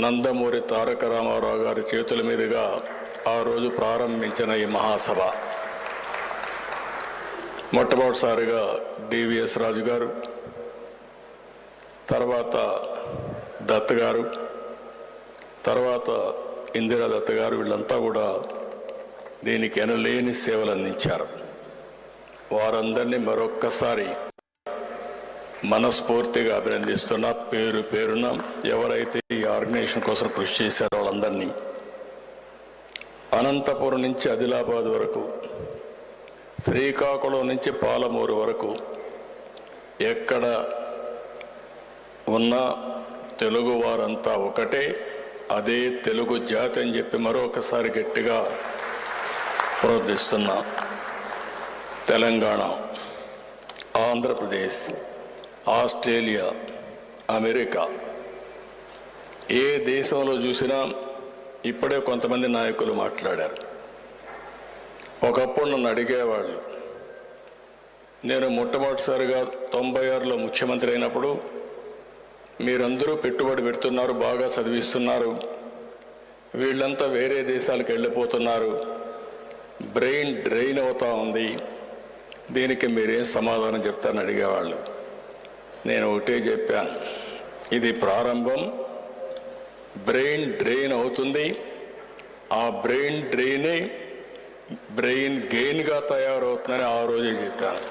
నందమూరి తారక రామారావు గారి చేతుల మీదుగా ఆ రోజు ప్రారంభించిన ఈ మహాసభ మొట్టమొదటిసారిగా డివిఎస్ రాజు గారు, తర్వాత దత్ గారు, తర్వాత ఇందిరా దత్ గారు, వీళ్ళంతా కూడా దీనికి ఎనలేని సేవలు అందించారు. వారందరినీ మరొక్కసారి మనస్ఫూర్తిగా అభినందిస్తున్నా. పేరు పేరున ఎవరైతే ఈ ఆర్గనైజేషన్ కోసం కృషి చేశారో వాళ్ళందరినీ, అనంతపురం నుంచి ఆదిలాబాద్ వరకు, శ్రీకాకుళం నుంచి పాలమూరు వరకు ఎక్కడ ఉన్న తెలుగు వారంతా ఒకటే, అదే తెలుగు జాతి అని చెప్పి మరొకసారి గట్టిగా ప్రోత్సహిస్తున్నా. తెలంగాణ, ఆంధ్రప్రదేశ్, ఆస్ట్రేలియా, అమెరికా, ఏ దేశంలో చూసినా ఇప్పుడే కొంతమంది నాయకులు మాట్లాడారు. ఒకప్పుడు నన్ను అడిగేవాళ్ళు, నేను మొట్టమొదటిసారిగా 96లో ముఖ్యమంత్రి అయినప్పుడు మీరందరూ పెట్టుబడి పెడుతున్నారు, బాగా చదివిస్తున్నారు, వీళ్ళంతా వేరే దేశాలకు వెళ్ళిపోతున్నారు, బ్రెయిన్ డ్రైన్ అవుతా ఉంది, దీనికి మీరేం సమాధానం చెప్తారని అడిగేవాళ్ళు. నేను ఒకటే చెప్పాను, ఇది ప్రారంభం, బ్రెయిన్ డ్రైన్ అవుతుంది, ఆ బ్రెయిన్ డ్రైనే బ్రెయిన్ గెయిన్గా తయారవుతుందని ఆ రోజే చెప్పాను.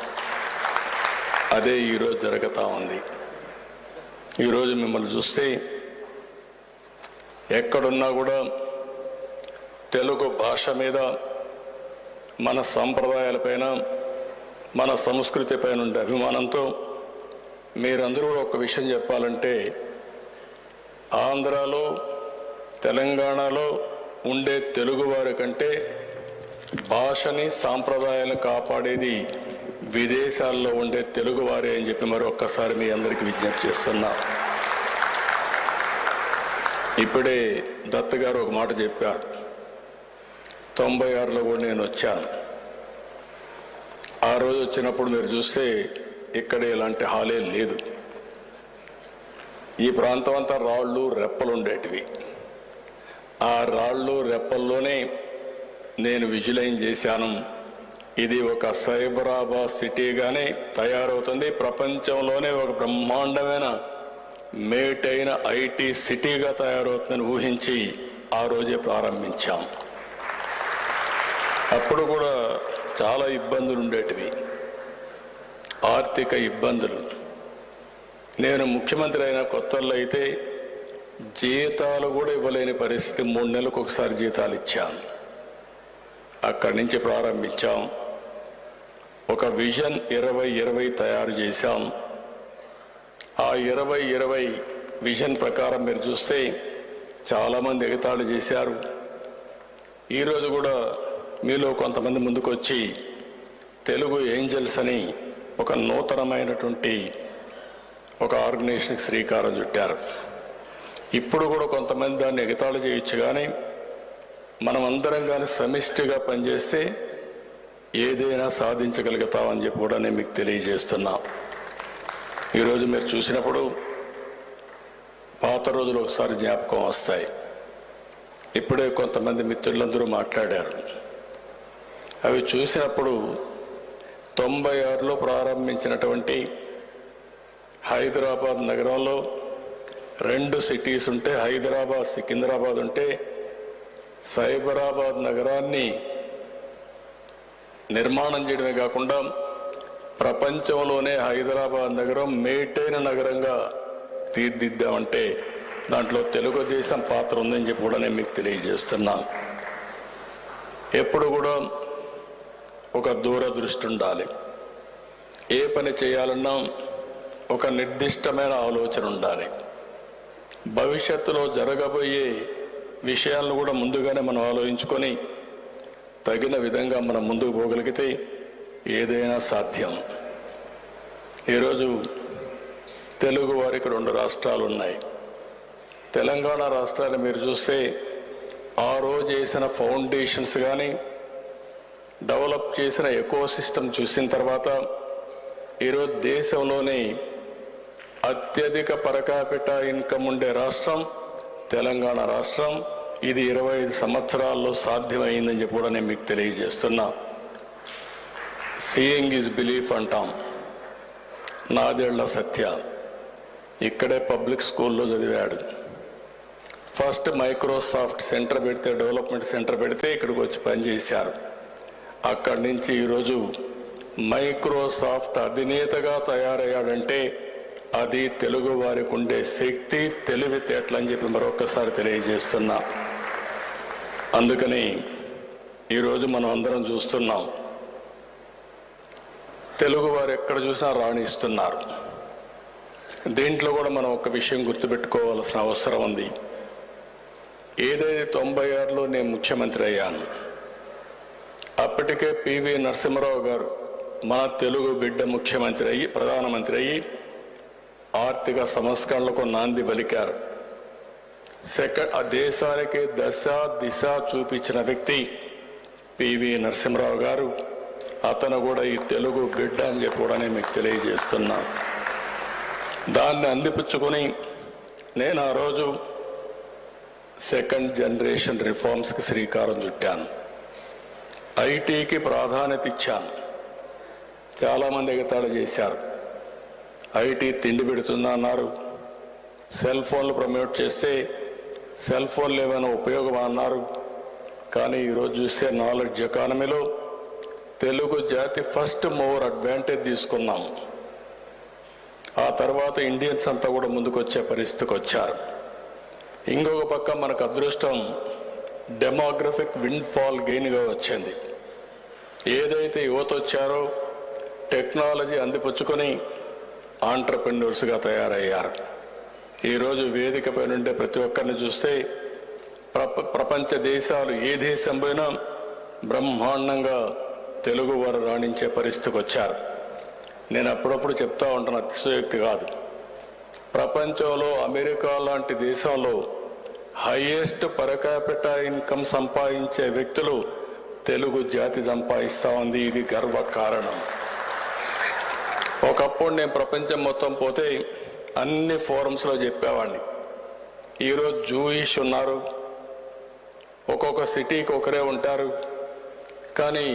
అదే ఈరోజు జరుగుతూ ఉంది. ఈరోజు మిమ్మల్ని చూస్తే ఎక్కడున్నా కూడా తెలుగు భాష మీద, మన సంప్రదాయాలపైన, మన సంస్కృతి పైన ఉండే అభిమానంతో మీరందరూ ఒక విషయం చెప్పాలంటే, ఆంధ్రాలో తెలంగాణలో ఉండే తెలుగువారి కంటే భాషని, సాంప్రదాయాలను కాపాడేది విదేశాల్లో ఉండే తెలుగువారే అని చెప్పి మరొక్కసారి మీ అందరికీ విజ్ఞప్తి చేస్తున్నా. ఇప్పుడే దత్ గారు ఒక మాట చెప్పారు, 96లో కూడా నేను వచ్చాను. ఆ రోజు వచ్చినప్పుడు మీరు చూస్తే ఇక్కడ ఇలాంటి హాలే లేదు. ఈ ప్రాంతం అంతా రాళ్ళు రెప్పలు ఉండేటివి. ఆ రాళ్ళు రెప్పల్లోనే నేను విజువలైజ్ చేశాను, ఇది ఒక సైబరాబాద్ సిటీగానే తయారవుతుంది, ప్రపంచంలోనే ఒక బ్రహ్మాండమైన మేటైన ఐటీ సిటీగా తయారవుతుందని ఊహించి ఆ రోజే ప్రారంభించాం. అప్పుడు కూడా చాలా ఇబ్బందులు ఉండేటివి, ఆర్థిక ఇబ్బందులు. నేను ముఖ్యమంత్రి అయిన కొత్తల్లో అయితే జీతాలు కూడా ఇవ్వలేని పరిస్థితి, 3 నెలలకు ఒకసారి జీతాలు ఇచ్చాను. అక్కడి నుంచి ప్రారంభించాం. ఒక విజన్ 2020 తయారు చేశాం. ఆ 2020 విజన్ ప్రకారం మీరు చూస్తే చాలామంది ఎగతాళి చేశారు. ఈరోజు కూడా మీలో కొంతమంది ముందుకు వచ్చి తెలుగు ఏంజల్స్ అని ఒక నూతనమైనటువంటి ఒక ఆర్గనైజేషన్కి శ్రీకారం చుట్టారు. ఇప్పుడు కూడా కొంతమంది దాన్ని ఎగతాళి చేయొచ్చు, కానీ మనం అందరం కానీ సమిష్టిగా పనిచేస్తే ఏదైనా సాధించగలుగుతామని చెప్పి కూడా నేను మీకు తెలియజేస్తున్నా. ఈరోజు మీరు చూసినప్పుడు పాత రోజులు ఒకసారి జ్ఞాపకం వస్తాయి. ఇప్పుడే కొంతమంది మిత్రులందరూ మాట్లాడారు. అవి చూసినప్పుడు 96లో ప్రారంభించినటువంటి హైదరాబాద్ నగరంలో 2 సిటీస్ ఉంటే, హైదరాబాద్, సికింద్రాబాద్ ఉంటే, సైబరాబాద్ నగరాన్ని నిర్మాణం చేయడమే కాకుండా ప్రపంచంలోనే హైదరాబాద్ నగరం మేటైన నగరంగా తీర్దిద్దామంటే దాంట్లో తెలుగుదేశం పాత్ర ఉందని చెప్పి కూడా నేను మీకు తెలియజేస్తున్నాను. ఎప్పుడు కూడా ఒక దూరదృష్టి ఉండాలి. ఏ పని చేయాలన్నా ఒక నిర్దిష్టమైన ఆలోచన ఉండాలి. భవిష్యత్తులో జరగబోయే విషయాలను కూడా ముందుగానే మనం ఆలోచించుకొని తగిన విధంగా మనం ముందుకు పోగలిగితే ఏదైనా సాధ్యం. ఈరోజు తెలుగు వారికి 2 రాష్ట్రాలు ఉన్నాయి. తెలంగాణ రాష్ట్రాన్ని మీరు చూస్తే ఆ రోజు చేసిన ఫౌండేషన్స్ కానీ, డెవలప్ చేసిన ఎకో సిస్టమ్ చూసిన తర్వాత ఈరోజు దేశంలోనే అత్యధిక పర్ క్యాపిటా ఇన్కమ్ ఉండే రాష్ట్రం తెలంగాణ రాష్ట్రం ఇది 25 సంవత్సరాల్లో సాధ్యమైందని చెప్పి కూడా నేను మీకు తెలియజేస్తున్నా. సీయింగ్ ఈజ్ బిలీఫ్ అంటాం. నాదెళ్ల సత్య ఇక్కడే పబ్లిక్ స్కూల్లో చదివాడు. ఫస్ట్ మైక్రోసాఫ్ట్ సెంటర్ పెడితే, డెవలప్మెంట్ సెంటర్ పెడితే ఇక్కడికి వచ్చి పనిచేశారు. అక్కడి నుంచి ఈరోజు మైక్రోసాఫ్ట్ అధినేతగా తయారయ్యాడంటే అది తెలుగు వారికి ఉండే శక్తి, తెలివితేటలని చెప్పి మరొకసారి తెలియజేస్తున్నా. అందుకని ఈరోజు మనం అందరం చూస్తున్నాం, తెలుగు వారు ఎక్కడ చూసినా రాణిస్తున్నారు. దీంట్లో కూడా మనం ఒక విషయం గుర్తుపెట్టుకోవాల్సిన అవసరం ఉంది. ఏదైతే 96లో నేను ముఖ్యమంత్రి అయ్యాను, అప్పటికే పివి నరసింహారావు గారు మన తెలుగు బిడ్డ ముఖ్యమంత్రి అయ్యి, ప్రధానమంత్రి అయ్యి ఆర్థిక సంస్కరణలకు నాంది పలికారు. ఆ దేశానికి దశ దిశ చూపించిన వ్యక్తి పివి నరసింహారావు గారు. అతను కూడా ఈ తెలుగు బిడ్డ అని చెప్పి కూడా నేను మీకు తెలియజేస్తున్నా. దాన్ని అందిపుచ్చుకొని నేను ఆ రోజు సెకండ్ జనరేషన్ రిఫార్మ్స్కి శ్రీకారం చుట్టాను. ఐటీకి ప్రాధాన్యత ఇచ్చాను. చాలామంది ఎగతాళి చేశారు. ఐటీ తిండి పెడుతుందా అన్నారు. సెల్ ఫోన్లు ప్రమోట్ చేస్తే సెల్ ఫోన్లు ఏమైనా ఉపయోగమా అన్నారు. కానీ ఈరోజు చూస్తే నాలెడ్జ్ ఎకానమీలో తెలుగు జాతి ఫస్ట్ మూవర్ అడ్వాంటేజ్ తీసుకున్నాం. ఆ తర్వాత ఇండియన్స్ అంతా కూడా ముందుకు వచ్చే పరిస్థితికి వచ్చారు. ఇంకొక పక్క మనకు అదృష్టం డెమోగ్రఫిక్ విండ్ ఫాల్ గెయిన్గా వచ్చింది. ఏదైతే యువత వచ్చారో టెక్నాలజీ అందిపుచ్చుకొని ఆంటర్ప్రెన్యూర్స్గా తయారయ్యారు. ఈరోజు వేదికపై నుండే ప్రతి ఒక్కరిని చూస్తే ప్రపంచ దేశాలు ఏ దేశం పోయినా బ్రహ్మాండంగా తెలుగు వారు రాణించే పరిస్థితికి వచ్చారు. నేను అప్పుడప్పుడు చెప్తా ఉంటాను, అతిశయోక్తి కాదు. ప్రపంచంలో అమెరికా లాంటి దేశంలో హైయెస్ట్ పర్ క్యాపిటా ఇన్కమ్ సంపాదించే వ్యక్తులు తెలుగు జాతి సంపాదిస్తూ ఉంది. ఇది గర్వ కారణం. ఒకప్పుడు నేను ప్రపంచం మొత్తం పోతే అన్ని ఫోరమ్స్లో చెప్పేవాడిని. ఈరోజు జూయిష్ ఉన్నారు, ఒక్కొక్క సిటీకి ఒకరే ఉంటారు, కానీ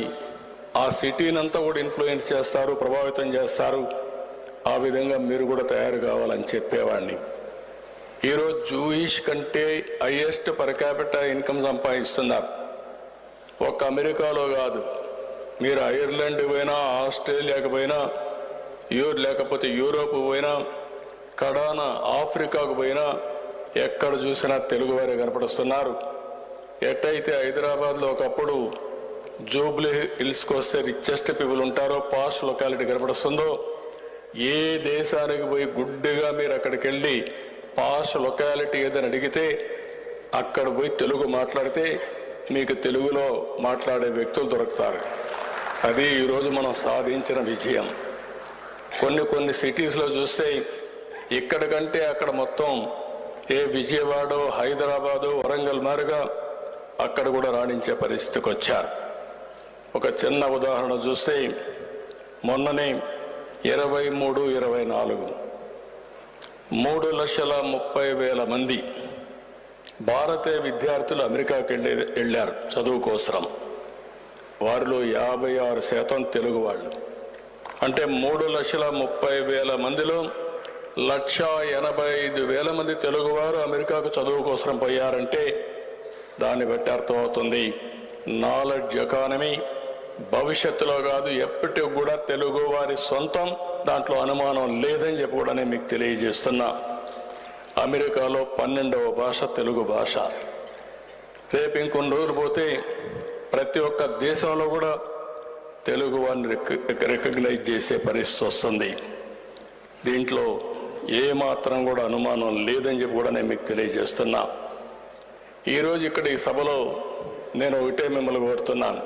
ఆ సిటీనంతా కూడా ఇన్ఫ్లుయెన్స్ చేస్తారు, ప్రభావితం చేస్తారు. ఆ విధంగా మీరు కూడా తయారు కావాలని చెప్పేవాడిని. ఈరోజు జూయిష్ కంటే హైయెస్ట్ పర్ క్యాపిటా ఇన్కమ్ సంపాదిస్తున్నారు. ఒక్క అమెరికాలో కాదు, మీరు ఐర్లాండ్ పోయినా, ఆస్ట్రేలియాకి పోయినా, లేకపోతే యూరోప్ పోయినా, కడాన ఆఫ్రికాకు పోయినా ఎక్కడ చూసినా తెలుగు వారే కనపడుస్తున్నారు. ఎట్టయితే హైదరాబాద్లో ఒకప్పుడు జూబ్లీ హిల్స్కి వస్తే రిచెస్ట్ పీపుల్ ఉంటారో, పాష్ లొకాలిటీ కనపడుస్తుందో, ఏ దేశానికి పోయి గుడ్డిగా మీరు అక్కడికి వెళ్ళి పాష్ లొకాలిటీ ఏదని అడిగితే అక్కడ పోయి తెలుగు మాట్లాడితే మీకు తెలుగులో మాట్లాడే వ్యక్తులు దొరుకుతారు. అది ఈరోజు మనం సాధించిన విజయం. కొన్ని సిటీస్లో చూస్తే ఇక్కడ కంటే అక్కడ మొత్తం ఏ విజయవాడ, హైదరాబాదు, వరంగల్ మారుగా అక్కడ కూడా రాణించే పరిస్థితికి వచ్చారు. ఒక చిన్న ఉదాహరణ చూస్తే మొన్ననే 23, 24 3,30,000 మంది భారతీయ విద్యార్థులు అమెరికాకి వెళ్ళారు చదువు కోసం. వారిలో 56% తెలుగు వాళ్ళు. అంటే 3,30,000 మందిలో 1,85,000 మంది తెలుగువారు అమెరికాకు చదువు కోసం పోయారంటే దాన్ని బట్టి అర్థమవుతుంది నాలెడ్జ్ ఎకానమీ భవిష్యత్తులో కాదు, ఎప్పటికి కూడా తెలుగు వారి సొంతం, దాంట్లో అనుమానం లేదని చెప్పి కూడా నేను మీకు తెలియజేస్తున్నా. అమెరికాలో 12వ భాష తెలుగు భాష. రేపు ఇంకొన్ని రోజులు పోతే ప్రతి ఒక్క దేశంలో కూడా తెలుగు వారిని రికగ్నైజ్ చేసే పరిస్థితి వస్తుంది. దీంట్లో ఏమాత్రం కూడా అనుమానం లేదని చెప్పి కూడా నేను మీకు తెలియజేస్తున్నా. ఈరోజు ఇక్కడ ఈ సభలో నేను ఒకటే మిమ్మల్ని కోరుతున్నాను,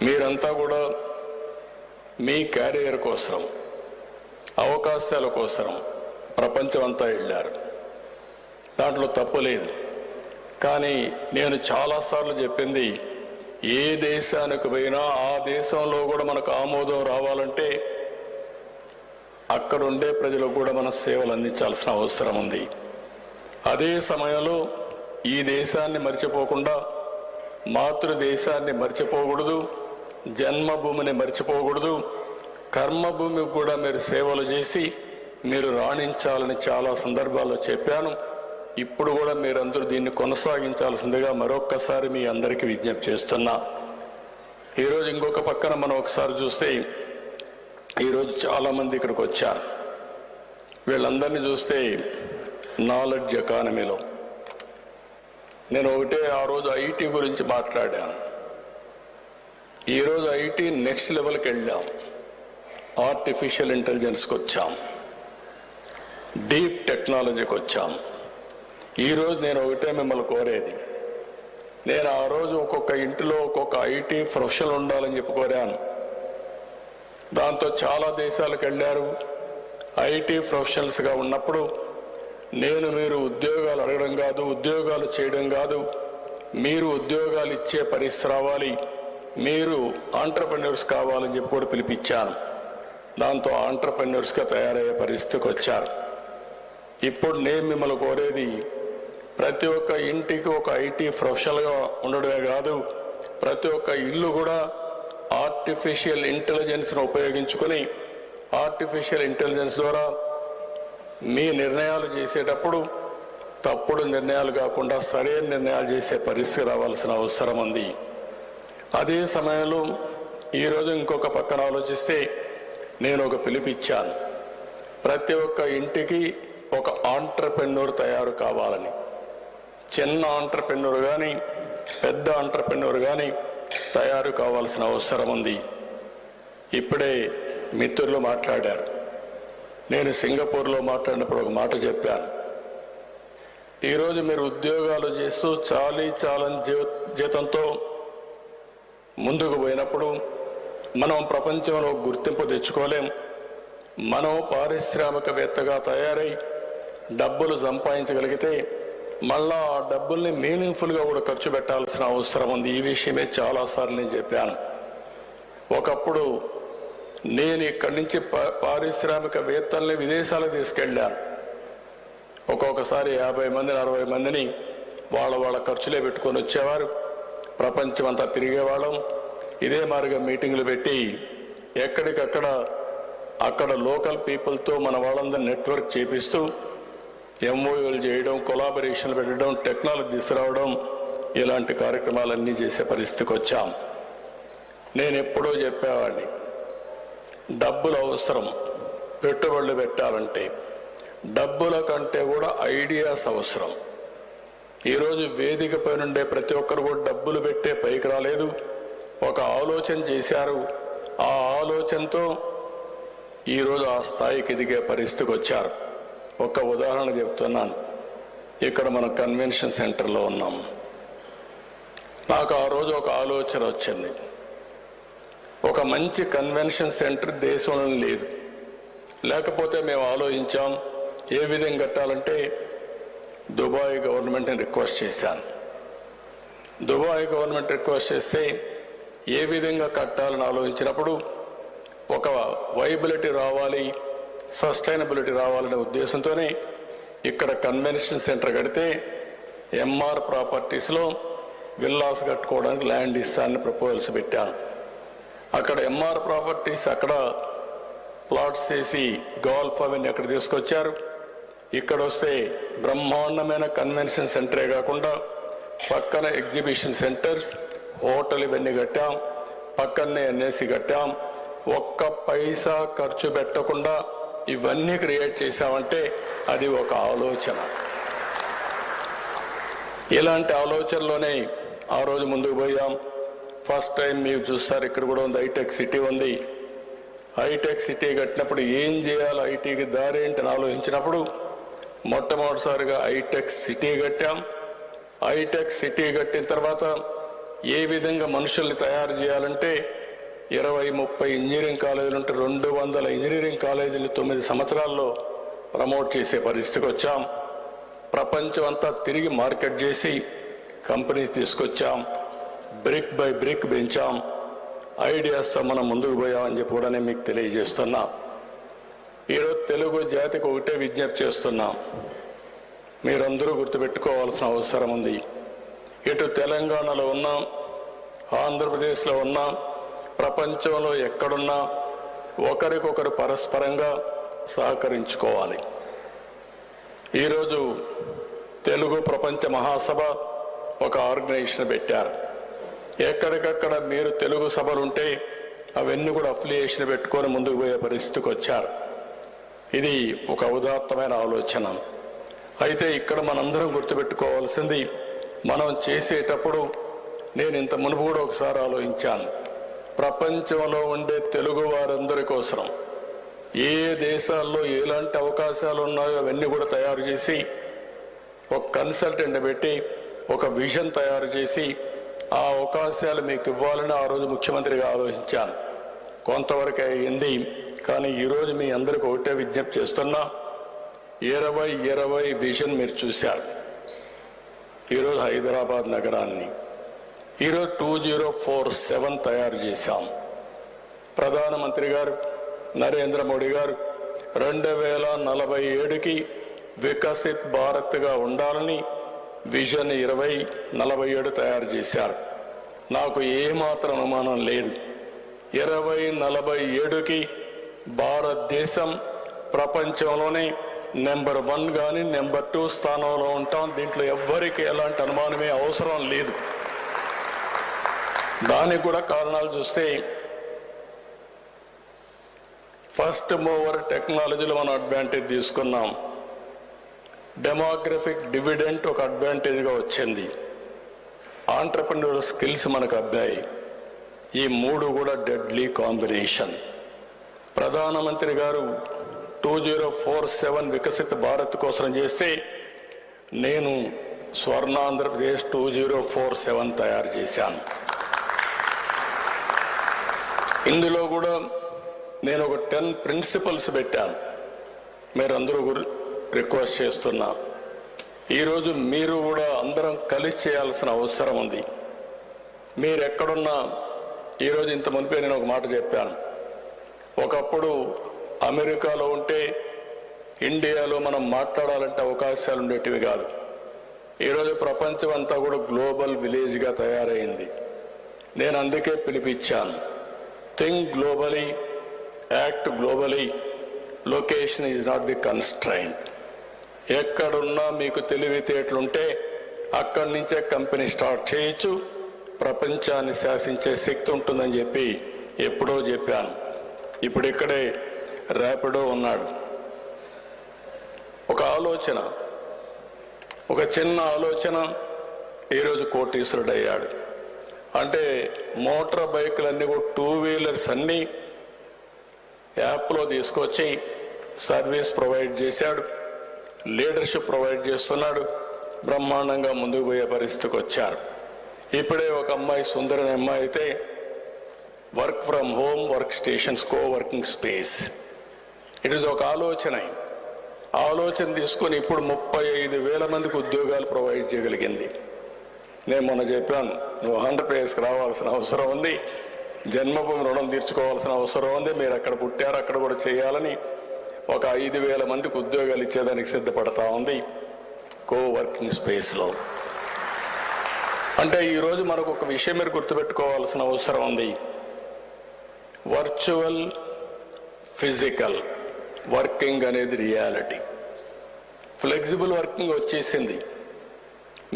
మీరంతా కూడా మీ క్యారియర్ కోసం, అవకాశాల కోసం ప్రపంచం అంతా వెళ్ళారు. దాంట్లో తప్పు లేదు. కానీ నేను చాలాసార్లు చెప్పింది, ఏ దేశానికి పోయినా ఆ దేశంలో కూడా మనకు ఆమోదం రావాలంటే అక్కడ ఉండే ప్రజలకు కూడా మనం సేవలు అందించాల్సిన అవసరం ఉంది. అదే సమయంలో ఈ దేశాన్ని మర్చిపోకుండా మాతృదేశాన్ని మర్చిపోకూడదు, జన్మభూమిని మర్చిపోకూడదు, కర్మభూమికి కూడా మీరు సేవలు చేసి మీరు రాణించాలని చాలా సందర్భాల్లో చెప్పాను. ఇప్పుడు కూడా మీరందరూ దీన్ని కొనసాగించాల్సిందిగా మరొక్కసారి మీ అందరికీ విజ్ఞప్తి చేస్తున్నా. ఈరోజు ఇంకొక పక్కన మనం ఒకసారి చూస్తే ఈరోజు చాలామంది ఇక్కడికి వచ్చారు. వీళ్ళందరినీ చూస్తే నాలెడ్జ్ ఎకానమీలో నేను ఒకటే ఆ రోజు ఐటీ గురించి మాట్లాడాను. ఈరోజు ఐటీ నెక్స్ట్ లెవెల్కి వెళ్ళాం. ఆర్టిఫిషియల్ ఇంటెలిజెన్స్కి వచ్చాం, డీప్ టెక్నాలజీకి వచ్చాం. ఈరోజు నేను ఒకటే మిమ్మల్ని కోరేది, నేను ఆ రోజు ఒక్కొక్క ఇంటిలో ఒక్కొక్క ఐటీ ప్రొఫెషనల్ ఉండాలని చెప్పి కోరాను. దాంతో చాలా దేశాలకు వెళ్ళారు. ఐటీ ప్రొఫెషనల్స్గా ఉన్నప్పుడు నేను మీరు ఉద్యోగాలు అడగడం కాదు, ఉద్యోగాలు చేయడం కాదు, మీరు ఉద్యోగాలు ఇచ్చే పరిస్థితి రావాలి, మీరు ఆంటర్‌ప్రెన్యూర్స్ కావాలని చెప్పి కూడా పిలిపించాను. దాంతో ఆంటర్‌ప్రెన్యూర్స్గా తయారయ్యే పరిస్థితికి వచ్చారు. ఇప్పుడు నేను మిమ్మల్ని కోరేది, ప్రతి ఒక్క ఇంటికి ఒక ఐటీ ప్రొఫెషనల్గా ఉండడమే కాదు, ప్రతి ఒక్క ఇల్లు కూడా ఆర్టిఫిషియల్ ఇంటెలిజెన్స్ను ఉపయోగించుకొని ఆర్టిఫిషియల్ ఇంటెలిజెన్స్ ద్వారా మీ నిర్ణయాలు చేసేటప్పుడు తప్పుడు నిర్ణయాలు కాకుండా సరైన నిర్ణయాలు చేసే పరిస్థితి రావాల్సిన అవసరం ఉంది. అదే సమయంలో ఈరోజు ఇంకొక పక్కన ఆలోచిస్తే నేను ఒక పిలుపిచ్చాను, ప్రతి ఒక్క ఇంటికి ఒక ఆంటర్‌ప్రెన్యూర్ తయారు కావాలని. చిన్న ఆంటర్‌ప్రెన్యూర్ కానీ పెద్ద ఆంటర్‌ప్రెన్యూర్ కానీ తయారు కావాల్సిన అవసరం ఉంది. ఇప్పుడే మిత్రులు మాట్లాడారు. నేను సింగపూర్లో మాట్లాడినప్పుడు ఒక మాట చెప్పాను. ఈరోజు మీరు ఉద్యోగాలు చేస్తూ చాలని జీతంతో ముందుకు పోయినప్పుడు మనం ప్రపంచంలో గుర్తింపు తెచ్చుకోలేం. మనం పారిశ్రామికవేత్తగా తయారై డబ్బులు సంపాదించగలిగితే మళ్ళా ఆ డబ్బుల్ని మీనింగ్ఫుల్గా కూడా ఖర్చు పెట్టాల్సిన అవసరం ఉంది. ఈ విషయమే చాలాసార్లు నేను చెప్పాను. ఒకప్పుడు నేను ఇక్కడి నుంచి పారిశ్రామికవేత్తల్ని విదేశాలకు తీసుకెళ్ళాను. ఒక్కొక్కసారి 50 మందిని 60 మందిని వాళ్ళ ఖర్చులే పెట్టుకొని వచ్చేవారు. ప్రపంచం అంతా తిరిగేవాళ్ళం. ఇదే మాదిరిగా మీటింగులు పెట్టి ఎక్కడికక్కడ అక్కడ లోకల్ పీపుల్తో మన వాళ్ళందరినీ నెట్వర్క్ చేపిస్తూ ఎంఓయూలు చేయడం, కొలాబరేషన్లు పెట్టడం, టెక్నాలజీ తీసుకురావడం, ఇలాంటి కార్యక్రమాలన్నీ చేసే పరిస్థితికి వచ్చాం. నేను ఎప్పుడో చెప్పేవాడిని, డబ్బులు అవసరం. పెట్టుబడులు పెట్టాలంటే డబ్బుల కంటే కూడా ఐడియాస్ అవసరం. ఈరోజు వేదిక పైన ఉండే ప్రతి ఒక్కరు కూడా డబ్బులు పెట్టే పైకి రాలేదు, ఒక ఆలోచన చేశారు. ఆ ఆలోచనతో ఈరోజు ఆ స్థాయికి ఎదిగే పరిస్థితికి వచ్చారు. ఒక ఉదాహరణ చెప్తున్నాను. ఇక్కడ మనం కన్వెన్షన్ సెంటర్లో ఉన్నాం. నాకు ఆ రోజు ఒక ఆలోచన వచ్చింది. ఒక మంచి కన్వెన్షన్ సెంటర్ దేశంలో లేదు. లేకపోతే మేము ఆలోచించాం ఏ విధంగా కట్టాలంటే దుబాయ్ గవర్నమెంట్ని రిక్వెస్ట్ చేశాను. దుబాయ్ గవర్నమెంట్ రిక్వెస్ట్ చేస్తే ఏ విధంగా కట్టాలని ఆలోచించినప్పుడు ఒక వైబిలిటీ రావాలి, సస్టైనబిలిటీ రావాలనే ఉద్దేశంతోనే ఇక్కడ కన్వెన్షన్ సెంటర్ కడితే ఎంఆర్ ప్రాపర్టీస్లో విల్లాస్ కట్టుకోవడానికి ల్యాండ్ ఇస్తానని ప్రపోజల్స్ పెట్టాను. అక్కడ ఎంఆర్ ప్రాపర్టీస్ అక్కడ ప్లాట్స్ చేసి గోల్ఫ్ అవన్నీ అక్కడ తీసుకొచ్చారు. ఇక్కడ వస్తే బ్రహ్మాండమైన కన్వెన్షన్ సెంటరే కాకుండా పక్కన ఎగ్జిబిషన్ సెంటర్స్, హోటల్ ఇవన్నీ కట్టాం. పక్కనే ఎన్ఏసి కట్టాం. ఒక్క పైసా ఖర్చు పెట్టకుండా ఇవన్నీ క్రియేట్ చేశామంటే అది ఒక ఆలోచన. ఇలాంటి ఆలోచనలోనే ఆ రోజు ముందుకు పోయాం. ఫస్ట్ టైం మీరు చూస్తారు, ఇక్కడ కూడా ఉంది, హైటెక్ సిటీ ఉంది. హైటెక్ సిటీ కట్టినప్పుడు ఏం చేయాలి, ఐటీకి దారి ఏంటని ఆలోచించినప్పుడు మొట్టమొదటిసారిగా హైటెక్ సిటీ కట్టాం. హైటెక్ సిటీ కట్టిన తర్వాత ఏ విధంగా మనుషుల్ని తయారు చేయాలంటే 20-30 ఇంజనీరింగ్ కాలేజీలు ఉంటే 200 ఇంజనీరింగ్ కాలేజీలు 9 సంవత్సరాల్లో ప్రమోట్ చేసే పరిస్థితికి వచ్చాం. ప్రపంచం అంతా తిరిగి మార్కెట్ చేసి కంపెనీస్ తీసుకొచ్చాం. బ్రిక్ బై బ్రిక్ పెంచాం. ఐడియాస్తో మనం ముందుకు పోయామని చెప్పి కూడా నేను మీకు తెలియజేస్తున్నా. ఈరోజు తెలుగు జాతికి ఒకటే విజ్ఞప్తి చేస్తున్నాం. మీరందరూ గుర్తుపెట్టుకోవాల్సిన అవసరం ఉంది. ఇటు తెలంగాణలో ఉన్నాం, ఆంధ్రప్రదేశ్లో ఉన్నాం, ప్రపంచంలో ఎక్కడున్నా ఒకరికొకరు పరస్పరంగా సహకరించుకోవాలి. ఈరోజు తెలుగు ప్రపంచ మహాసభ ఒక ఆర్గనైజేషన్ పెట్టారు. ఎక్కడికక్కడ మీరు తెలుగు సభలుంటే అవన్నీ కూడా అఫిలియేషన్ పెట్టుకొని ముందుకు పోయే పరిస్థితికి వచ్చారు. ఇది ఒక ఉదాత్తమైన ఆలోచన. అయితే ఇక్కడ మనందరం గుర్తుపెట్టుకోవాల్సింది, మనం చేసేటప్పుడు నేను ఇంత మునుపు కూడా ఒకసారి ఆలోచించాను, ప్రపంచంలో ఉండే తెలుగు వారందరి కోసం ఏ దేశాల్లో ఎలాంటి అవకాశాలు ఉన్నాయో అవన్నీ కూడా తయారు చేసి ఒక కన్సల్టెంట్ పెట్టి ఒక విజన్ తయారు చేసి ఆ అవకాశాలు మీకు ఇవ్వాలని ఆ రోజు ముఖ్యమంత్రిగా ఆలోచించాను. కొంతవరకు అయింది. కానీ ఈరోజు మీ అందరికీ ఒకటే విజ్ఞప్తి చేస్తున్నా, 2020 విజన్ మీరు చూశారు. ఈరోజు హైదరాబాద్ నగరాన్ని ఈరోజు 2047 తయారు చేశాం. ప్రధానమంత్రి గారు నరేంద్ర మోడీ గారు 2047కి వికసిత్ భారత్గా ఉండాలని విజన్ 2047 తయారు చేశారు. నాకు ఏమాత్రం అనుమానం లేదు, 2047కి భారతదేశం ప్రపంచంలోనే నెంబర్ 1 కానీ నెంబర్ 2 స్థానంలో ఉంటాం. దీంట్లో ఎవ్వరికి ఎలాంటి అనుమానమే అవసరం లేదు. దానికి కూడా కారణాలు చూస్తే, ఫస్ట్ మూవర్ టెక్నాలజీలో మనం అడ్వాంటేజ్ తీసుకున్నాం. డెమోగ్రఫిక్ డివిడెంట్ ఒక అడ్వాంటేజ్గా వచ్చింది. ఆంటర్ప్రెన్యూర్ స్కిల్స్ మనకు అబ్బాయి. ఈ 3 కూడా డెడ్లీ కాంబినేషన్. ప్రధానమంత్రి గారు 2047 వికసిత భారత్ కోసం చేస్తే, నేను స్వర్ణాంధ్రప్రదేశ్ 2047 తయారు చేశాను. ఇందులో కూడా నేను ఒక 10 ప్రిన్సిపల్స్ పెట్టాను. మీరందరూ రిక్వెస్ట్ చేస్తున్నా, ఈరోజు మీరు కూడా అందరం కలిసి చేయాల్సిన అవసరం ఉంది. మీరు ఎక్కడున్నా, ఈరోజు ఇంత మునిపే నేను ఒక మాట చెప్పాను, ఒకప్పుడు అమెరికాలో ఉంటే ఇండియాలో మనం మాట్లాడాలంటే అవకాశాలు ఉండేటివి కాదు. ఈరోజు ప్రపంచం అంతా కూడా గ్లోబల్ విలేజ్గా తయారైంది. నేను అందుకే పిలిపించాను, think globally, act globally, location is not the constraint. ఎక్కడున్నా మీకు తెలివితేటలుంటే అక్కడి నుంచే కంపెనీ స్టార్ట్ చేయొచ్చు, ప్రపంచాన్ని శాసించే శక్తి ఉంటుందని చెప్పి ఎప్పుడో చెప్పాను. ఇప్పుడు ఇక్కడే ర్యాపిడో ఉన్నాడు. ఒక ఆలోచన, ఒక చిన్న ఆలోచన ఈరోజు కోటీశ్వరుడు అయ్యాడు. అంటే మోటార్ బైకులన్నీ కూడా 2 వీలర్స్ అన్నీ యాప్లో తీసుకొచ్చి సర్వీస్ ప్రొవైడ్ చేశాడు, లీడర్షిప్ ప్రొవైడ్ చేస్తున్నాడు. బ్రహ్మాండంగా ముందుకు పోయే పరిస్థితికి వచ్చారు. ఇప్పుడే ఒక అమ్మాయి, సుందరని అమ్మాయి అయితే work from home, work stations, co working space. It is ఒక ఆలోచన తీసుకొని ఇప్పుడు 35,000 మందికి ఉద్యోగాలు ప్రొవైడ్ చేయగలిగింది. నేను మొన్న చెప్పాను, నువ్వు ఆంధ్రప్రదేశ్కి రావాల్సిన అవసరం ఉంది, జన్మభూమి రుణం తీర్చుకోవాల్సిన అవసరం ఉంది, మీరు అక్కడ పుట్టారు, అక్కడ కూడా చేయాలని ఒక 5,000 మందికి ఉద్యోగాలు ఇచ్చేదానికి సిద్ధపడతా ఉంది కో వర్కింగ్ స్పేస్లో. అంటే ఈరోజు మనకు ఒక విషయం మీరు గుర్తుపెట్టుకోవాల్సిన అవసరం ఉంది, వర్చువల్ ఫిజికల్ వర్కింగ్ అనేది రియాలిటీ. ఫ్లెక్సిబుల్ వర్కింగ్ వచ్చేసింది.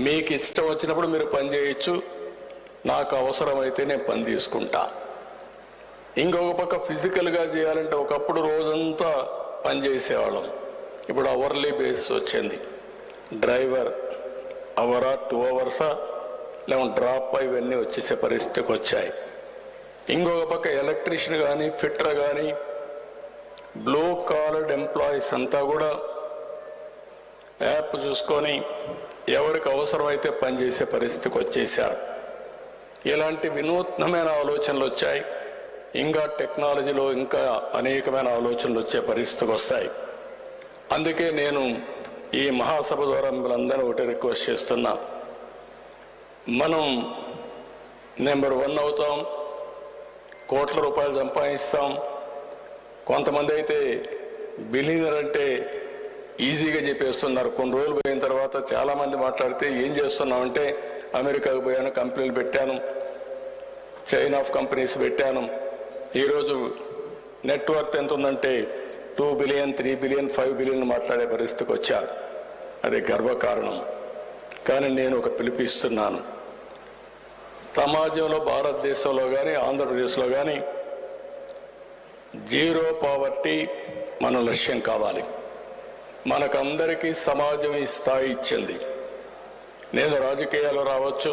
మీకు ఇష్టం వచ్చినప్పుడు మీరు పని చేయొచ్చు, నాకు అవసరమైతే నేను పని తీసుకుంటా. ఇంకొక పక్క ఫిజికల్గా చేయాలంటే ఒకప్పుడు రోజంతా పని చేసేవాళ్ళం, ఇప్పుడు అవర్లీ బేసిస్ వచ్చింది. డ్రైవర్ అవరా 2 అవర్సా లేకుంటే డ్రాప్ ఇవన్నీ వచ్చేసే పరిస్థితికి వచ్చాయి. ఇంకొక పక్క ఎలక్ట్రీషియన్ కానీ, ఫిట్టర్ కానీ, బ్లూ కాలర్డ్ ఎంప్లాయీస్ అంతా కూడా యాప్ చూసుకొని ఎవరికి అవసరమైతే పనిచేసే పరిస్థితికి వచ్చేసారు. ఇలాంటి వినూత్నమైన ఆలోచనలు వచ్చాయి. ఇంకా టెక్నాలజీలో ఇంకా అనేకమైన ఆలోచనలు వచ్చే పరిస్థితికి వస్తాయి. అందుకే నేను ఈ మహాసభ ద్వారా మిమ్మల్ని ఒకటి రిక్వెస్ట్ చేస్తున్నా, మనం నెంబర్ 1 అవుతాం, కోట్ల రూపాయలు సంపాదిస్తాం. కొంతమంది అయితే బిలియనర్ అంటే ఈజీగా చెప్పేస్తున్నారు. కొన్ని రోజులు పోయిన తర్వాత చాలామంది మాట్లాడితే ఏం చేస్తున్నామంటే అమెరికాకు పోయాను, కంపెనీలు పెట్టాను, చైన్ ఆఫ్ కంపెనీస్ పెట్టాను, ఈరోజు నెట్వర్క్ ఎంత ఉందంటే 2 బిలియన్ 3 బిలియన్ 5 బిలియన్ మాట్లాడే పరిస్థితికి వచ్చారు. అది గర్వకారణం. కానీ నేను ఒక పిలిపిస్తున్నాను, సమాజంలో భారతదేశంలో కానీ ఆంధ్రప్రదేశ్లో కానీ జీరో పావర్టీ మన లక్ష్యం కావాలి. మనకందరికీ సమాజం ఈ స్థాయి ఇచ్చింది. నేను రాజకీయాల్లో రావచ్చు,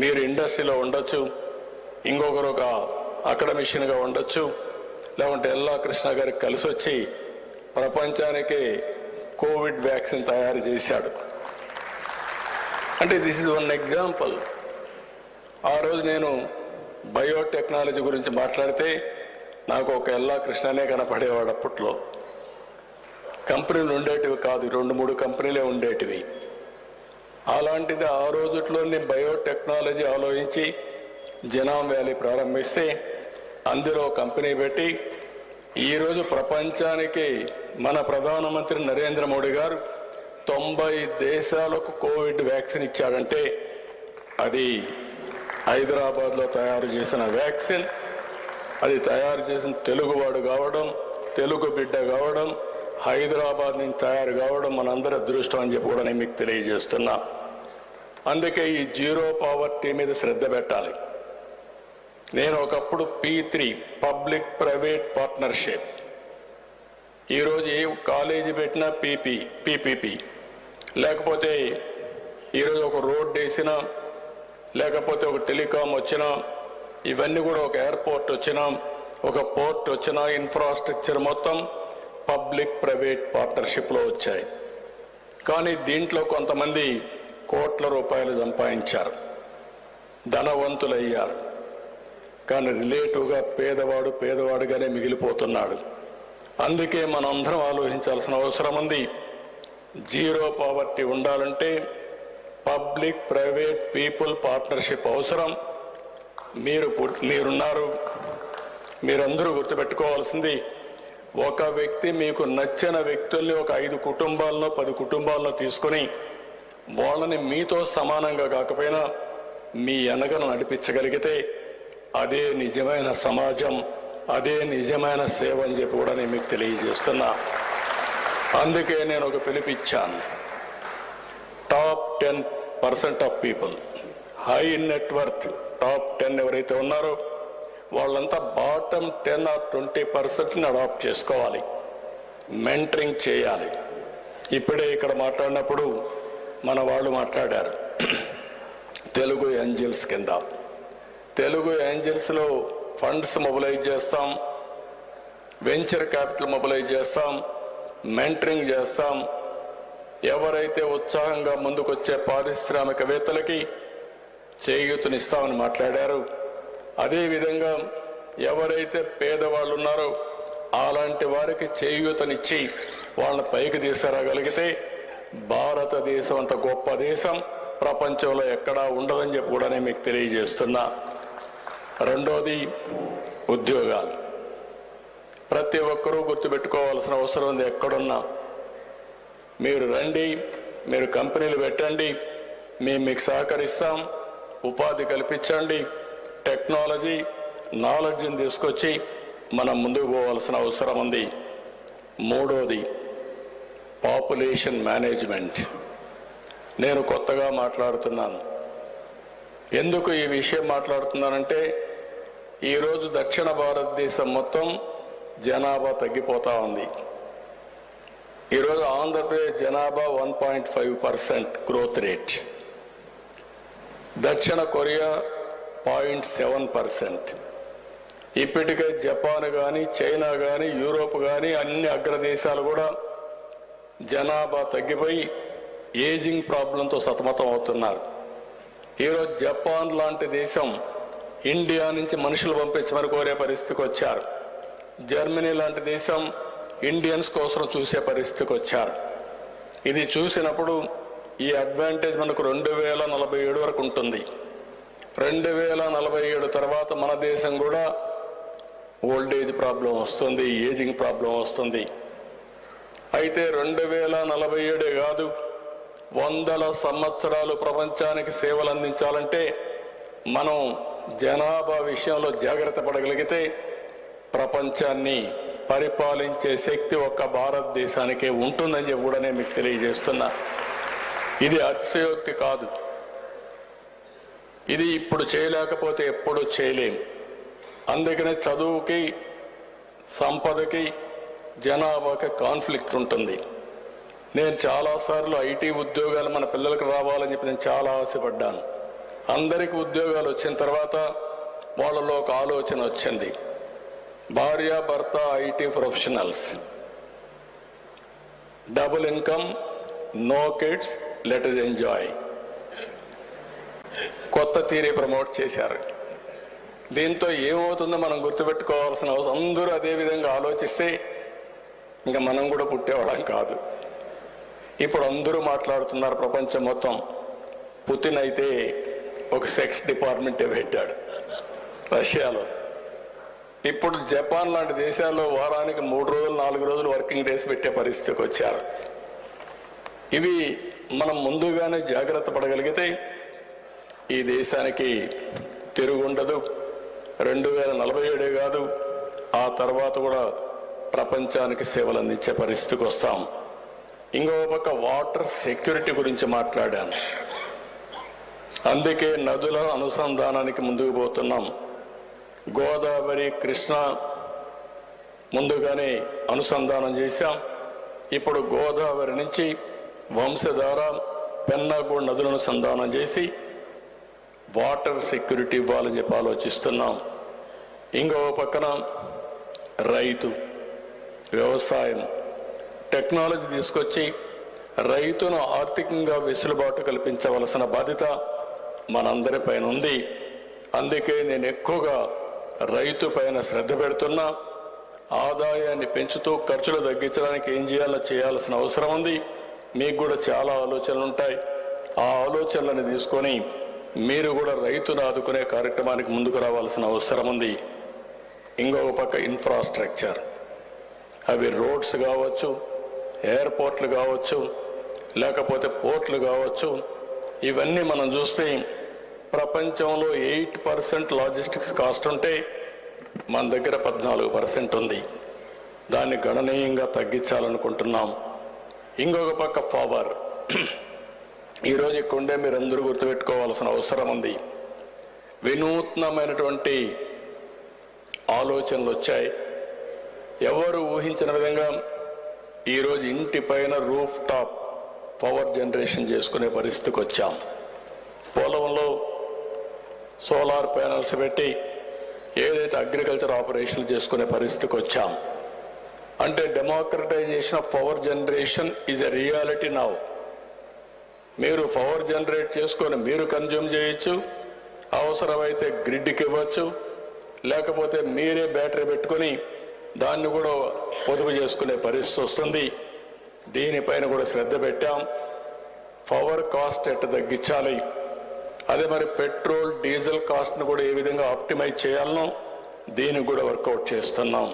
మీరు ఇండస్ట్రీలో ఉండొచ్చు, ఇంకొకరు ఒక అకాడమిషియన్గా ఉండొచ్చు, లేకుంటే ఎల్లా కృష్ణ గారికి కలిసి వచ్చి ప్రపంచానికి కోవిడ్ వ్యాక్సిన్ తయారు చేశాడు. అంటే దిస్ ఇస్ వన్ ఎగ్జాంపుల్. ఆ రోజు నేను బయోటెక్నాలజీ గురించి మాట్లాడితే నాకు ఒక ఎల్లా కృష్ణనే కనపడేవాడు. అప్పట్లో కంపెనీలు ఉండేటివి కాదు, 2-3 కంపెనీలే ఉండేటివి. అలాంటిది ఆ రోజుట్లో నేను బయోటెక్నాలజీ ఆలోచించి జనామ్ వ్యాలీ ప్రారంభిస్తే అందులో కంపెనీ పెట్టి ఈరోజు ప్రపంచానికి మన ప్రధానమంత్రి నరేంద్ర మోడీ గారు 90 దేశాలకు కోవిడ్ వ్యాక్సిన్ ఇచ్చాడంటే అది హైదరాబాద్లో తయారు చేసిన వ్యాక్సిన్. అది తయారు చేసిన తెలుగువాడు కావడం, తెలుగు బిడ్డ కావడం, హైదరాబాద్ నుంచి తయారు కావడం మనందరి అదృష్టం అని చెప్పి కూడా నేను మీకు తెలియజేస్తున్నా. అందుకే ఈ జీరో పావర్టీ మీద శ్రద్ధ పెట్టాలి. నేను ఒకప్పుడు P3 పబ్లిక్ ప్రైవేట్ పార్ట్నర్షిప్, ఈరోజు ఏ కాలేజీ పెట్టినా PPP, లేకపోతే ఈరోజు ఒక రోడ్ వేసినా, లేకపోతే ఒక టెలికాం వచ్చినా, ఇవన్నీ కూడా ఒక ఎయిర్పోర్ట్ వచ్చినా, ఒక పోర్ట్ వచ్చినా, ఇన్ఫ్రాస్ట్రక్చర్ మొత్తం పబ్లిక్ ప్రైవేట్ పార్ట్నర్షిప్లో వచ్చాయి. కానీ దీంట్లో కొంతమంది కోట్ల రూపాయలు సంపాదించారు, ధనవంతులయ్యారు. కానీ రిలేటివ్గా పేదవాడుగానే మిగిలిపోతున్నాడు. అందుకే మనందరం ఆలోచించాల్సిన అవసరం ఉంది. జీరో పావర్టీ ఉండాలంటే పబ్లిక్ ప్రైవేట్ పీపుల్ పార్ట్నర్షిప్ అవసరం. మీరున్నారు, మీరందరూ గుర్తుపెట్టుకోవాల్సింది, ఒక వ్యక్తి మీకు నచ్చిన వ్యక్తుల్ని ఒక 5 కుటుంబాలను 10 కుటుంబాలను తీసుకొని వాళ్ళని మీతో సమానంగా కాకపోయినా మీ వెనకను నడిపించగలిగితే అదే నిజమైన సమాజం, అదే నిజమైన సేవ అని చెప్పి కూడా నేను మీకు తెలియజేస్తున్నా. అందుకే నేను ఒక పిలిపిచ్చాను. Top 10% of people, high net టాప్ 10 ఎవరైతే ఉన్నారో వాళ్ళంతా బాటమ్ 10 or 20%ని అడాప్ట్ చేసుకోవాలి, మెంటరింగ్ చేయాలి. ఇప్పుడే ఇక్కడ మాట్లాడినప్పుడు మన వాళ్ళు మాట్లాడారు తెలుగు ఏంజల్స్ కింద. తెలుగు ఏంజల్స్లో ఫండ్స్ మొబిలైజ్ చేస్తాం, వెంచర్ క్యాపిటల్ మొబిలైజ్ చేస్తాం, మెంటరింగ్ చేస్తాం. ఎవరైతే ఉత్సాహంగా ముందుకొచ్చే పారిశ్రామికవేత్తలకి చేయూతనిస్తామని మాట్లాడారు. అదేవిధంగా ఎవరైతే పేదవాళ్ళు ఉన్నారో అలాంటి వారికి చేయూతనిచ్చి వాళ్ళ పైకి తీసుకురాగలిగితే భారతదేశం అంత గొప్ప దేశం ప్రపంచంలో ఎక్కడా ఉండదని చెప్పి కూడా నేను మీకు తెలియజేస్తున్నా. రెండోది ఉద్యోగాలు. ప్రతి ఒక్కరూ గుర్తుపెట్టుకోవాల్సిన అవసరం ఉంది. ఎక్కడున్నా మీరు రండి, మీరు కంపెనీలు పెట్టండి, మేము మీకు సహకరిస్తాం, ఉపాధి కల్పించండి, టెక్నాలజీ నాలెడ్జ్ని తీసుకొచ్చి మనం ముందుకు పోవాల్సిన అవసరం ఉంది. మూడోది పాపులేషన్ మేనేజ్మెంట్. నేను కొత్తగా మాట్లాడుతున్నాను. ఎందుకు ఈ విషయం మాట్లాడుతున్నానంటే ఈరోజు దక్షిణ భారతదేశం మొత్తం జనాభా తగ్గిపోతూ ఉంది. ఈరోజు ఆంధ్రప్రదేశ్ జనాభా 1.5% గ్రోత్ రేట్, దక్షిణ కొరియా 0.7%. ఇప్పటికే జపాన్ కానీ, చైనా కానీ, యూరోప్ కానీ అన్ని అగ్రదేశాలు కూడా జనాభా తగ్గిపోయి ఏజింగ్ ప్రాబ్లంతో సతమతం అవుతున్నారు. ఈరోజు జపాన్ లాంటి దేశం ఇండియా నుంచి మనుషులు పంపించమని కోరే పరిస్థితికి వచ్చారు. జర్మనీ లాంటి దేశం ఇండియన్స్ కోసం చూసే పరిస్థితికి వచ్చారు. ఇది చూసినప్పుడు ఈ అడ్వాంటేజ్ మనకు 2047 వరకు ఉంటుంది. 2047 తర్వాత మన దేశం కూడా ఓల్డ్ ఏజ్ ప్రాబ్లం వస్తుంది, ఏజింగ్ ప్రాబ్లం వస్తుంది. అయితే 2047 కాదు, 100 సంవత్సరాలు ప్రపంచానికి సేవలు అందించాలంటే మనం జనాభా విషయంలో జాగ్రత్త పడగలిగితే ప్రపంచాన్ని పరిపాలించే శక్తి ఒక్క భారతదేశానికే ఉంటుందని చెప్పి కూడా నేను మీకు తెలియజేస్తున్నా. ఇది అతిశయోక్తి కాదు. ఇది ఇప్పుడు చేయలేకపోతే ఎప్పుడు చేయలేం. అందుకనే చదువుకి, సంపదకి, జనాభాకి కాన్ఫ్లిక్ట్ ఉంటుంది. నేను చాలాసార్లు ఐటీ ఉద్యోగాలు మన పిల్లలకు రావాలని చెప్పి నేను చాలా ఆశపడ్డాను. అందరికీ ఉద్యోగాలు వచ్చిన తర్వాత వాళ్ళలో ఒక ఆలోచన వచ్చింది, భార్య భర్త IT professionals, double income, no kids, let us enjoy. కొత్త థియరీ ప్రమోట్ చేశారు. దీంతో ఏమవుతుందో మనం గుర్తుపెట్టుకోవాల్సిన అవసరం. అందరూ అదే విధంగా ఆలోచిస్తే ఇంకా మనం కూడా పుట్టేవాళ్ళం కాదు. ఇప్పుడు అందరూ మాట్లాడుతున్నారు ప్రపంచం మొత్తం. పుతిన్ అయితే ఒక సెక్స్ డిపార్ట్మెంటే పెట్టాడు రష్యాలో. ఇప్పుడు జపాన్ లాంటి దేశాల్లో వారానికి 3 రోజులు 4 రోజులు వర్కింగ్ డేస్ పెట్టే పరిస్థితికి వచ్చారు. ఇవి మనం ముందుగానే జాగ్రత్త పడగలిగితే ఈ దేశానికి తిరుగుండదు. 2047 కాదు, ఆ తర్వాత కూడా ప్రపంచానికి సేవలు అందించే పరిస్థితికి వస్తాం. ఇంకో పక్క వాటర్ సెక్యూరిటీ గురించి మాట్లాడాను. అందుకే నదుల అనుసంధానానికి ముందుకు పోతున్నాం. గోదావరి, కృష్ణ ముందుగానే అనుసంధానం చేశాం. ఇప్పుడు గోదావరి నుంచి వంశధార, పెన్నాగూడ నదులను అనుసంధానం చేసి వాటర్ సెక్యూరిటీ ఇవ్వాలని చెప్పి ఆలోచిస్తున్నాం. ఇంకో పక్కన రైతు, వ్యవసాయం, టెక్నాలజీ తీసుకొచ్చి రైతును ఆర్థికంగా వెసులుబాటు కల్పించవలసిన బాధ్యత మనందరి పైన ఉంది. అందుకే నేను ఎక్కువగా రైతు పైన శ్రద్ధ పెడుతున్నా. ఆదాయాన్ని పెంచుతూ ఖర్చులు తగ్గించడానికి ఏం చేయాల్సిన అవసరం ఉంది. మీకు కూడా చాలా ఆలోచనలు ఉంటాయి. ఆ ఆలోచనలను తీసుకొని మీరు కూడా రైతును ఆదుకునే కార్యక్రమానికి ముందుకు రావాల్సిన అవసరం ఉంది. ఇంకొక పక్క ఇన్ఫ్రాస్ట్రక్చర్, అవి రోడ్స్ కావచ్చు, ఎయిర్పోర్ట్లు కావచ్చు, లేకపోతే పోర్ట్లు కావచ్చు. ఇవన్నీ మనం చూస్తే ప్రపంచంలో 8% లాజిస్టిక్స్ కాస్ట్ ఉంటే మన దగ్గర 14% ఉంది. దాన్ని గణనీయంగా తగ్గించాలనుకుంటున్నాం. ఇంకొక పక్క పవర్. ఈరోజు ఇక్కడే మీరందరూ గుర్తుపెట్టుకోవాల్సిన అవసరం ఉంది. వినూత్నమైనటువంటి ఆలోచనలు వచ్చాయి. ఎవరు ఊహించిన విధంగా ఈరోజు ఇంటి పైన రూఫ్ టాప్ పవర్ జనరేషన్ చేసుకునే పరిస్థితికి వచ్చాం. పొలంలో సోలార్ ప్యానల్స్ పెట్టి ఏదైతే అగ్రికల్చర్ ఆపరేషన్లు చేసుకునే పరిస్థితికి వచ్చాం. అంటే democratisation of power generation is a reality now. మీరు పవర్ జనరేట్ చేసుకొని మీరు కన్జ్యూమ్ చేయొచ్చు, అవసరమైతే గ్రిడ్కి ఇవ్వచ్చు, లేకపోతే మీరే బ్యాటరీ పెట్టుకొని దాన్ని కూడా పొదుపు చేసుకునే పరిస్థితి వస్తుంది. దీనిపైన కూడా శ్రద్ధ పెట్టాం. పవర్ కాస్ట్ ఎట్ట తగ్గించాలి, అదే మరి పెట్రోల్ డీజిల్ కాస్ట్ను కూడా ఏ విధంగా ఆప్టిమైజ్ చేయాలనో దీనికి కూడా వర్కౌట్ చేస్తున్నాం.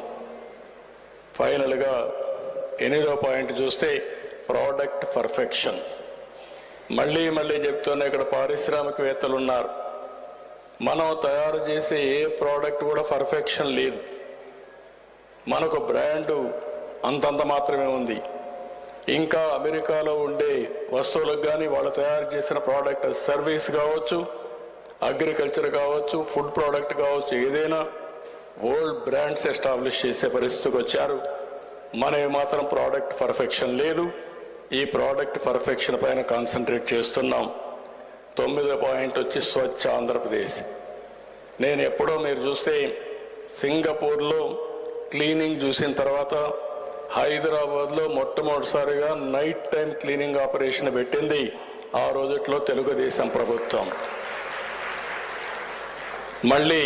ఫైనల్గా 8వ పాయింట్ చూస్తే ప్రోడక్ట్ పర్ఫెక్షన్. మళ్ళీ చెప్తున్నా, ఇక్కడ పారిశ్రామికవేత్తలు ఉన్నారు. మనం తయారు చేసే ఏ ప్రోడక్ట్ కూడా పర్ఫెక్షన్ లేదు. మనకు బ్రాండు అంతంత మాత్రమే ఉంది. ఇంకా అమెరికాలో ఉండే వస్తువులకు కానీ వాళ్ళు తయారు చేసిన ప్రోడక్ట్, సర్వీస్ కావచ్చు, అగ్రికల్చర్ కావచ్చు, ఫుడ్ ప్రోడక్ట్ కావచ్చు, ఏదైనా వరల్డ్ బ్రాండ్స్ ఎస్టాబ్లిష్ చేసే పరిస్థితికి వచ్చారు. మనవి మాత్రం ప్రోడక్ట్ పర్ఫెక్షన్ లేదు. ఈ ప్రోడక్ట్ పర్ఫెక్షన్ పైన కాన్సన్ట్రేట్ చేస్తున్నాం. 9వ పాయింట్ వచ్చి స్వచ్ఛ ఆంధ్రప్రదేశ్. నేను ఎప్పుడో మీరు చూస్తే సింగపూర్లో క్లీనింగ్ చూసిన తర్వాత హైదరాబాద్లో మొట్టమొదటిసారిగా నైట్ టైం క్లీనింగ్ ఆపరేషన్ పెట్టింది ఆ రోజుట్లో తెలుగుదేశం ప్రభుత్వం. మళ్ళీ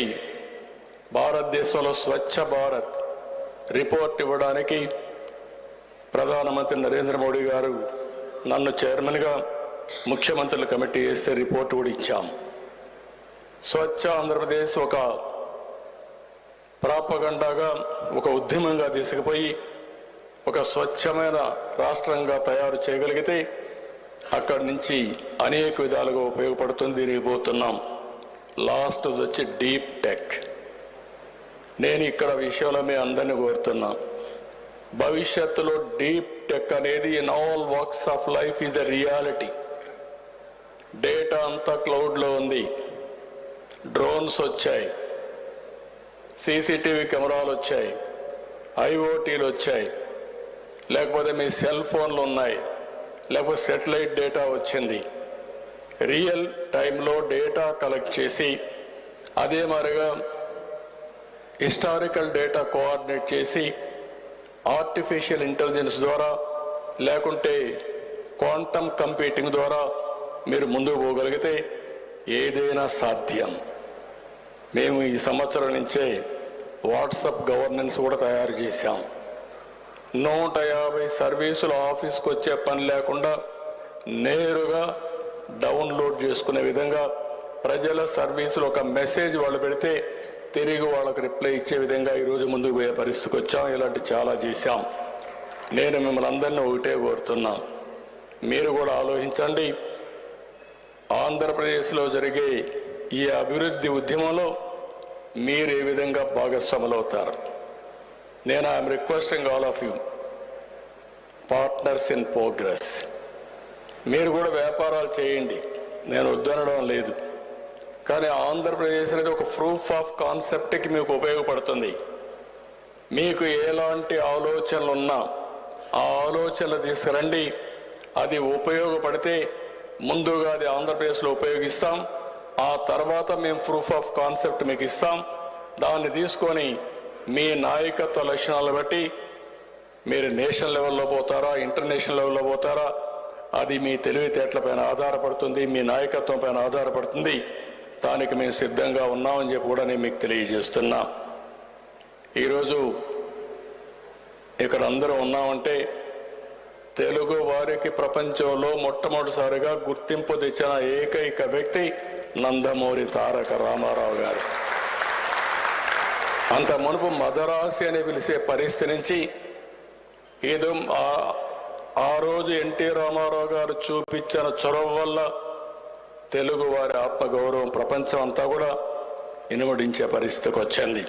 భారతదేశంలో స్వచ్ఛ భారత్ రిపోర్ట్ ఇవ్వడానికి ప్రధానమంత్రి నరేంద్ర మోడీ గారు నన్ను చైర్మన్గా ముఖ్యమంత్రుల కమిటీ వేస్తే రిపోర్ట్ కూడా ఇచ్చాం. స్వచ్ఛ ఆంధ్రప్రదేశ్ ఒక ప్రాపగండాగా, ఒక ఉద్యమంగా తీసుకుపోయి ఒక స్వచ్ఛమైన రాష్ట్రంగా తయారు చేయగలిగితే అక్కడి నుంచి అనేక విధాలుగా ఉపయోగపడుతుంది. దీనికి పోతున్నాం. లాస్ట్ వచ్చి డీప్ టెక్. నేను ఇక్కడ విషయంలో మీ అందరినీ కోరుతున్నా, భవిష్యత్తులో డీప్ టెక్ అనేది in all walks of life is a reality. Data అంతా క్లౌడ్లో ఉంది. డ్రోన్స్ వచ్చాయి, సీసీటీవీ కెమెరాలు వచ్చాయి, ఐఓటీలు వచ్చాయి, లేకపోతే మీ సెల్ ఫోన్లు ఉన్నాయి, లేకపోతే సెటిలైట్ డేటా వచ్చింది. రియల్ టైంలో డేటా కలెక్ట్ చేసి అదే మరిగా హిస్టారికల్ డేటా కోఆర్డినేట్ చేసి ఆర్టిఫిషియల్ ఇంటెలిజెన్స్ ద్వారా లేకుంటే క్వాంటమ్ కంప్యూటింగ్ ద్వారా మీరు ముందుకు పోగలిగితే ఏదైనా సాధ్యం. మేము ఈ సంవత్సరం నుంచే వాట్సాప్ గవర్నెన్స్ కూడా తయారు చేశాం. 150 సర్వీసులు ఆఫీస్కి వచ్చే పని లేకుండా నేరుగా డౌన్లోడ్ చేసుకునే విధంగా ప్రజల సర్వీసులు ఒక మెసేజ్ వాళ్ళు పెడితే తిరిగి వాళ్ళకి రిప్లై ఇచ్చే విధంగా ఈరోజు ముందుకు పోయే పరిస్థితికి వచ్చాం. ఇలాంటి చాలా చేశాం. నేను మిమ్మల్ని అందరినీ ఒకటే కోరుతున్నా, మీరు కూడా ఆలోచించండి. ఆంధ్రప్రదేశ్లో జరిగే ఈ అభివృద్ధి ఉద్యమంలో మీరు ఏ విధంగా భాగస్వాములవుతారు. నేను I'm requesting all of you partners in progress. మీరు కూడా వ్యాపారాలు చేయండి, నేను వద్దనడం లేదు. కానీ ఆంధ్రప్రదేశ్ అనేది ఒక ప్రూఫ్ ఆఫ్ కాన్సెప్ట్కి మీకు ఉపయోగపడుతుంది. మీకు ఎలాంటి ఆలోచనలు ఉన్నా ఆ ఆలోచనలు తీసుకురండి. అది ఉపయోగపడితే ముందుగా అది ఆంధ్రప్రదేశ్లో ఉపయోగిస్తాం. ఆ తర్వాత మేము ప్రూఫ్ ఆఫ్ కాన్సెప్ట్ మీకు ఇస్తాం. దాన్ని తీసుకొని మీ నాయకత్వ లక్షణాలను బట్టి మీరు నేషనల్ లెవెల్లో పోతారా, ఇంటర్నేషనల్ లెవెల్లో పోతారా, అది మీ తెలివితేటలపైన ఆధారపడుతుంది, మీ నాయకత్వం పైన ఆధారపడుతుంది. దానికి మేము సిద్ధంగా ఉన్నామని చెప్పి కూడా నేను మీకు తెలియజేస్తున్నా. ఈరోజు ఇక్కడ అందరూ ఉన్నామంటే తెలుగు వారికి ప్రపంచంలో మొట్టమొదటిసారిగా గుర్తింపు తెచ్చిన ఏకైక వ్యక్తి నందమూరి తారక రామారావు గారు. అంత మునుపు మదరాసి అని పిలిచే పరిస్థితి నుంచి ఏదో ఆ రోజు ఎన్టీ రామారావు గారు చూపించిన చొరవ వల్ల తెలుగు వారి ఆత్మగౌరవం ప్రపంచం అంతా కూడా ఇనుమడించే పరిస్థితికి వచ్చింది.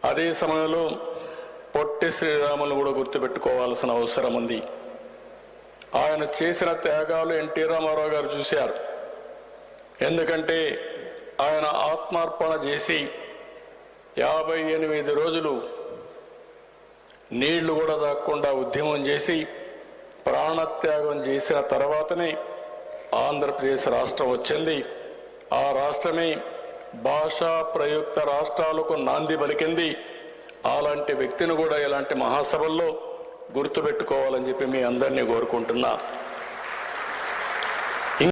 అదే సమయంలో పొట్టి శ్రీరాములు కూడా గుర్తుపెట్టుకోవాల్సిన అవసరం ఉంది. ఆయన చేసిన త్యాగాలు ఎన్టీ రామారావు గారు చూశారు. ఎందుకంటే ఆయన ఆత్మార్పణ చేసి 58 రోజులు నీళ్లు కూడా తాగకుండా ఉద్యమం చేసి ప్రాణత్యాగం చేసిన తర్వాతనే ఆంధ్రప్రదేశ్ రాష్ట్రం వచ్చింది. ఆ రాష్ట్రమే భాషా ప్రయుక్త రాష్ట్రాలకు నాంది పలికింది. అలాంటి వ్యక్తిని కూడా ఇలాంటి మహాసభల్లో గుర్తుపెట్టుకోవాలని చెప్పి మీ అందరినీ కోరుకుంటున్నా.